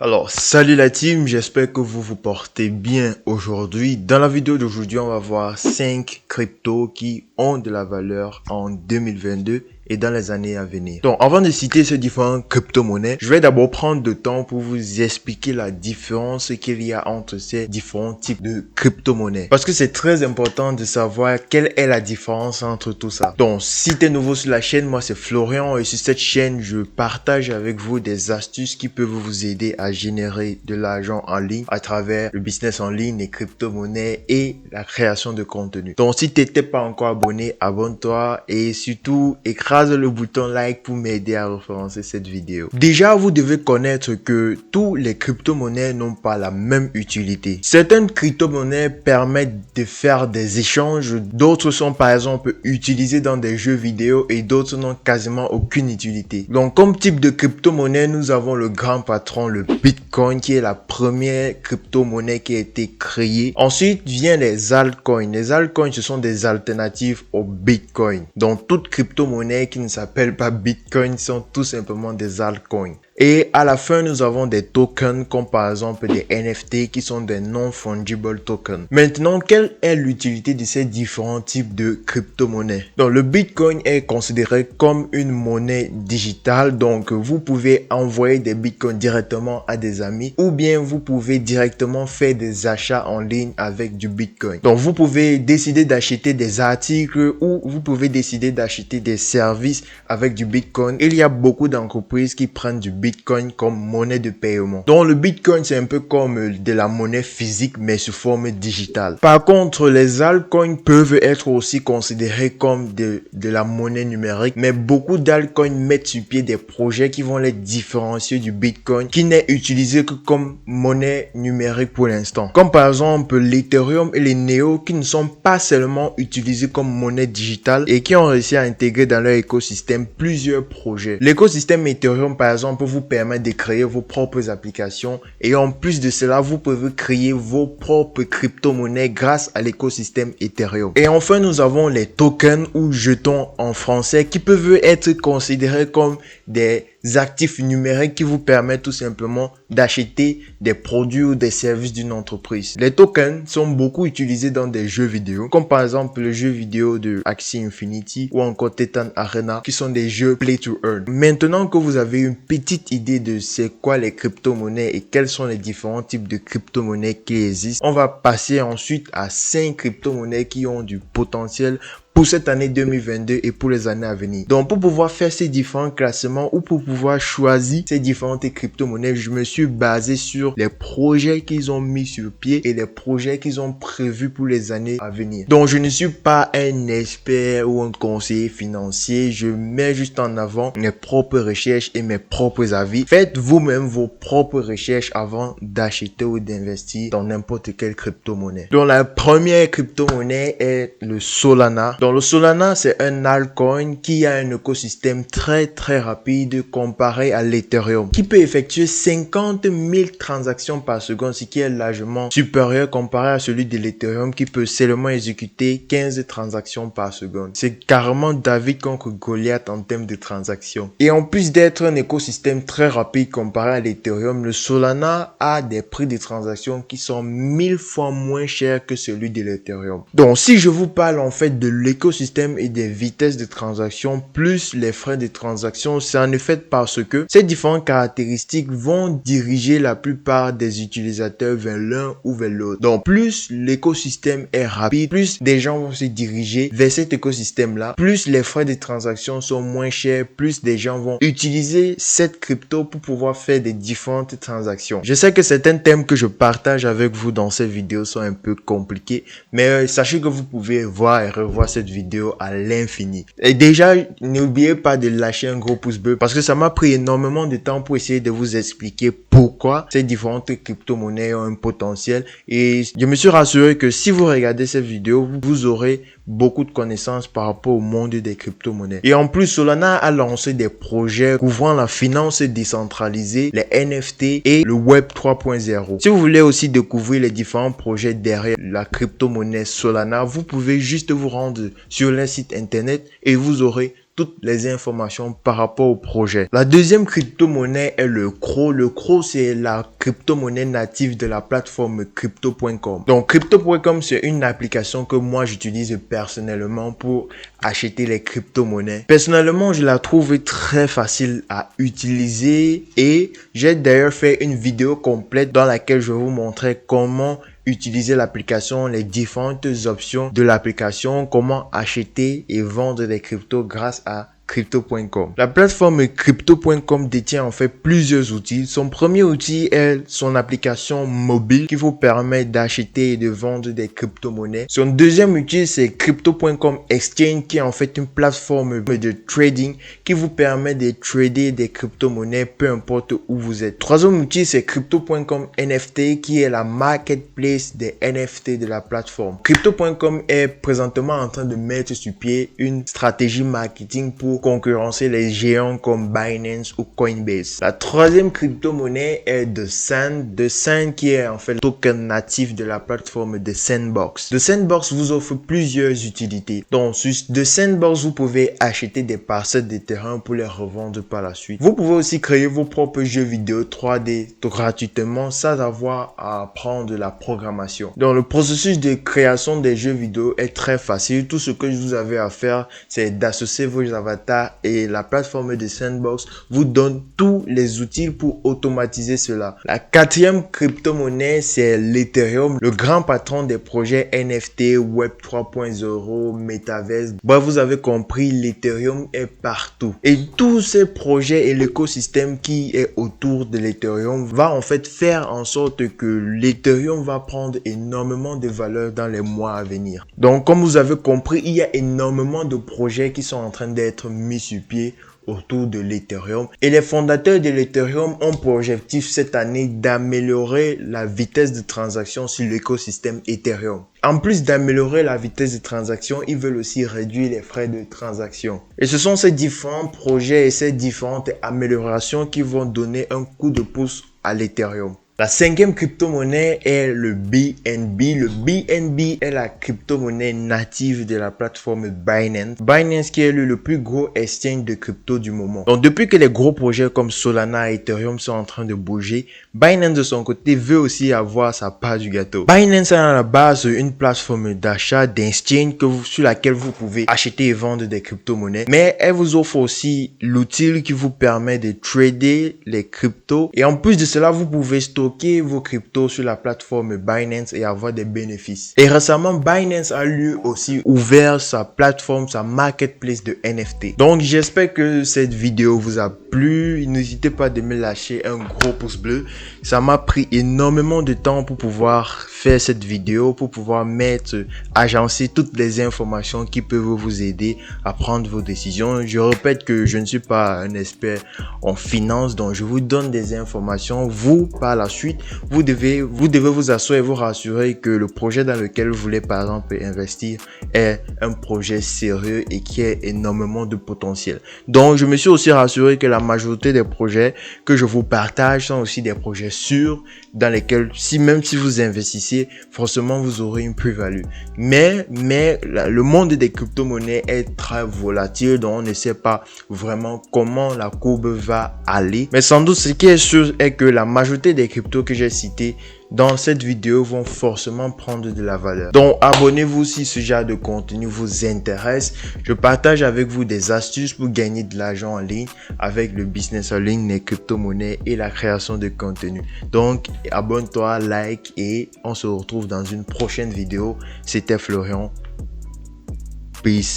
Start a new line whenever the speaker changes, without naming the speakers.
Alors, salut la team, j'espère que vous vous portez bien aujourd'hui. Dans la vidéo d'aujourd'hui, on va voir 5 cryptos qui ont de la valeur en 2022 et dans les années à venir. Donc, avant de citer ces différentes crypto-monnaies, je vais d'abord prendre le temps pour vous expliquer la différence qu'il y a entre ces différents types de crypto-monnaies. Parce que c'est très important de savoir quelle est la différence entre tout ça. Donc, si tu es nouveau sur la chaîne, moi c'est Florian et sur cette chaîne, je partage avec vous des astuces qui peuvent vous aider à générer de l'argent en ligne à travers le business en ligne, les crypto-monnaies et la création de contenu. Donc, si tu n'étais pas encore abonné, abonne-toi et surtout écrase le bouton like pour m'aider à référencer cette vidéo. Déjà, vous devez connaître que tous les crypto-monnaies n'ont pas la même utilité. Certaines crypto-monnaies permettent de faire des échanges, d'autres sont par exemple utilisées dans des jeux vidéo et d'autres n'ont quasiment aucune utilité. Donc, comme type de crypto-monnaie, nous avons le grand patron, le Bitcoin, qui est la première crypto-monnaie qui a été créée. Ensuite, vient les altcoins. Les altcoins, ce sont des alternatives au Bitcoin. Donc, toute crypto-monnaie qui ne s'appellent pas Bitcoin sont tout simplement des altcoins. Et à la fin, nous avons des tokens comme par exemple des NFT qui sont des non-fungible tokens. Maintenant, quelle est l'utilité de ces différents types de crypto-monnaies? Donc, le Bitcoin est considéré comme une monnaie digitale. Donc, vous pouvez envoyer des Bitcoins directement à des amis ou bien vous pouvez directement faire des achats en ligne avec du Bitcoin. Donc, vous pouvez décider d'acheter des articles ou vous pouvez décider d'acheter des services avec du Bitcoin. Il y a beaucoup d'entreprises qui prennent du Bitcoin comme monnaie de paiement. Donc le Bitcoin c'est un peu comme de la monnaie physique mais sous forme digitale. Par contre les altcoins peuvent être aussi considérés comme de la monnaie numérique, mais beaucoup d'altcoins mettent sur pied des projets qui vont les différencier du Bitcoin qui n'est utilisé que comme monnaie numérique pour l'instant. Comme par exemple l'Ethereum et les Neo qui ne sont pas seulement utilisés comme monnaie digitale et qui ont réussi à intégrer dans leur écosystème plusieurs projets. L'écosystème Ethereum par exemple vous permet de créer vos propres applications et en plus de cela vous pouvez créer vos propres crypto-monnaies grâce à l'écosystème Ethereum. Et enfin nous avons les tokens ou jetons en français qui peuvent être considérés comme des actifs numériques qui vous permettent tout simplement d'acheter des produits ou des services d'une entreprise. Les tokens sont beaucoup utilisés dans des jeux vidéo comme par exemple le jeu vidéo de Axie Infinity ou encore Titan Arena qui sont des jeux play to earn. Maintenant que vous avez une petite idée de c'est quoi les crypto-monnaies et quels sont les différents types de crypto-monnaies qui existent, on va passer ensuite à 5 crypto-monnaies qui ont du potentiel pour cette année 2022 et pour les années à venir. Donc pour pouvoir faire ces différents classements ou pour pouvoir choisir ces différentes crypto-monnaies, je me suis basé sur les projets qu'ils ont mis sur pied et les projets qu'ils ont prévus pour les années à venir. Donc je ne suis pas un expert ou un conseiller financier, je mets juste en avant mes propres recherches et mes propres avis. Faites vous-même vos propres recherches avant d'acheter ou d'investir dans n'importe quelle crypto-monnaie. Donc la première crypto-monnaie est le Solana. Donc le Solana, c'est un altcoin qui a un écosystème très rapide comparé à l'Ethereum, qui peut effectuer 50 000 transactions par seconde, ce qui est largement supérieur comparé à celui de l'Ethereum qui peut seulement exécuter 15 transactions par seconde. C'est carrément David contre Goliath en termes de transactions. Et en plus d'être un écosystème très rapide comparé à l'Ethereum, le Solana a des prix de transactions qui sont 1000 fois moins chers que celui de l'Ethereum. Donc si je vous parle en fait de l'écosystème et des vitesses de transaction plus les frais de transaction, c'est en effet parce que ces différentes caractéristiques vont diriger la plupart des utilisateurs vers l'un ou vers l'autre. Donc plus l'écosystème est rapide, plus des gens vont se diriger vers cet écosystème-là, plus les frais de transaction sont moins chers, plus des gens vont utiliser cette crypto pour pouvoir faire des différentes transactions. Je sais que certains thèmes que je partage avec vous dans cette vidéo sont un peu compliqués, mais sachez que vous pouvez voir et revoir cette vidéo à l'infini. Et déjà, n'oubliez pas de lâcher un gros pouce bleu parce que ça m'a pris énormément de temps pour essayer de vous expliquer pourquoi ces différentes crypto-monnaies ont un potentiel. Et je me suis rassuré que si vous regardez cette vidéo, vous aurez beaucoup de connaissances par rapport au monde des crypto-monnaies. Et en plus, Solana a lancé des projets couvrant la finance décentralisée, les NFT et le Web 3.0. Si vous voulez aussi découvrir les différents projets derrière la crypto-monnaie Solana, vous pouvez juste vous rendre sur le site internet et vous aurez toutes les informations par rapport au projet. La deuxième crypto-monnaie est le CRO. Le CRO, c'est la crypto-monnaie native de la plateforme crypto.com. Donc, crypto.com, c'est une application que moi, j'utilise personnellement pour acheter les crypto-monnaies. Personnellement, je la trouve très facile à utiliser et j'ai d'ailleurs fait une vidéo complète dans laquelle je vais vous montrer comment utiliser l'application, les différentes options de l'application, comment acheter et vendre des cryptos grâce à crypto.com. La plateforme crypto.com détient en fait plusieurs outils. Son premier outil est son application mobile qui vous permet d'acheter et de vendre des crypto-monnaies. Son deuxième outil, c'est crypto.com Exchange qui est en fait une plateforme de trading qui vous permet de trader des crypto-monnaies peu importe où vous êtes. Troisième outil, c'est crypto.com NFT qui est la marketplace des NFT de la plateforme. Crypto.com est présentement en train de mettre sur pied une stratégie marketing pour concurrencer les géants comme Binance ou Coinbase. La troisième crypto-monnaie est The Sand. The Sand qui est en fait le token natif de la plateforme The Sandbox. The Sandbox vous offre plusieurs utilités. Donc sur The Sandbox, vous pouvez acheter des parcelles de terrain pour les revendre par la suite. Vous pouvez aussi créer vos propres jeux vidéo 3D gratuitement sans avoir à apprendre la programmation. Donc le processus de création des jeux vidéo est très facile. Tout ce que vous avez à faire, c'est d'associer vos avatars et la plateforme de Sandbox vous donne tous les outils pour automatiser cela. La quatrième crypto-monnaie, c'est l'Ethereum, le grand patron des projets NFT, Web 3.0, Metaverse. Bref, vous avez compris, l'Ethereum est partout. Et tous ces projets et l'écosystème qui est autour de l'Ethereum va en fait faire en sorte que l'Ethereum va prendre énormément de valeur dans les mois à venir. Donc, comme vous avez compris, il y a énormément de projets qui sont en train d'être mis sur pied autour de l'Ethereum. Et les fondateurs de l'Ethereum ont pour objectif cette année d'améliorer la vitesse de transaction sur l'écosystème Ethereum. En plus d'améliorer la vitesse de transaction, ils veulent aussi réduire les frais de transaction. Et ce sont ces différents projets et ces différentes améliorations qui vont donner un coup de pouce à l'Ethereum. La cinquième crypto-monnaie est le BNB. Le BNB est la crypto-monnaie native de la plateforme Binance. Binance qui est le plus gros exchange de crypto du moment. Donc depuis que les gros projets comme Solana et Ethereum sont en train de bouger, Binance de son côté veut aussi avoir sa part du gâteau. Binance a à la base une plateforme d'achat, d'exchange sur laquelle vous pouvez acheter et vendre des crypto-monnaies. Mais elle vous offre aussi l'outil qui vous permet de trader les cryptos. Et en plus de cela, vous pouvez stocker vos cryptos sur la plateforme Binance et avoir des bénéfices. Et récemment, Binance a lui aussi ouvert sa plateforme, sa marketplace de NFT. Donc, j'espère que cette vidéo vous a plu. N'hésitez pas de me lâcher un gros pouce bleu. Ça m'a pris énormément de temps pour pouvoir faire cette vidéo, pour pouvoir agencer toutes les informations qui peuvent vous aider à prendre vos décisions. Je répète que je ne suis pas un expert en finance, donc je vous donne des informations. Vous, par la suite, vous devez vous assurer et vous rassurer que le projet dans lequel vous voulez par exemple investir est un projet sérieux et qui a énormément de potentiel. Donc je me suis aussi rassuré que la majorité des projets que je vous partage sont aussi des projets sûrs dans lesquels même si vous investissez, forcément vous aurez une plus-value. Mais le monde des crypto-monnaies est très volatile, donc on ne sait pas vraiment comment la courbe va aller. Mais sans doute ce qui est sûr est que la majorité des cryptos que j'ai cités dans cette vidéo vont forcément prendre de la valeur. Donc abonnez-vous si ce genre de contenu vous intéresse. Je partage avec vous des astuces pour gagner de l'argent en ligne avec le business en ligne, les crypto-monnaies et la création de contenu. Donc abonne-toi, like et on se retrouve dans une prochaine vidéo. C'était Florian. Peace.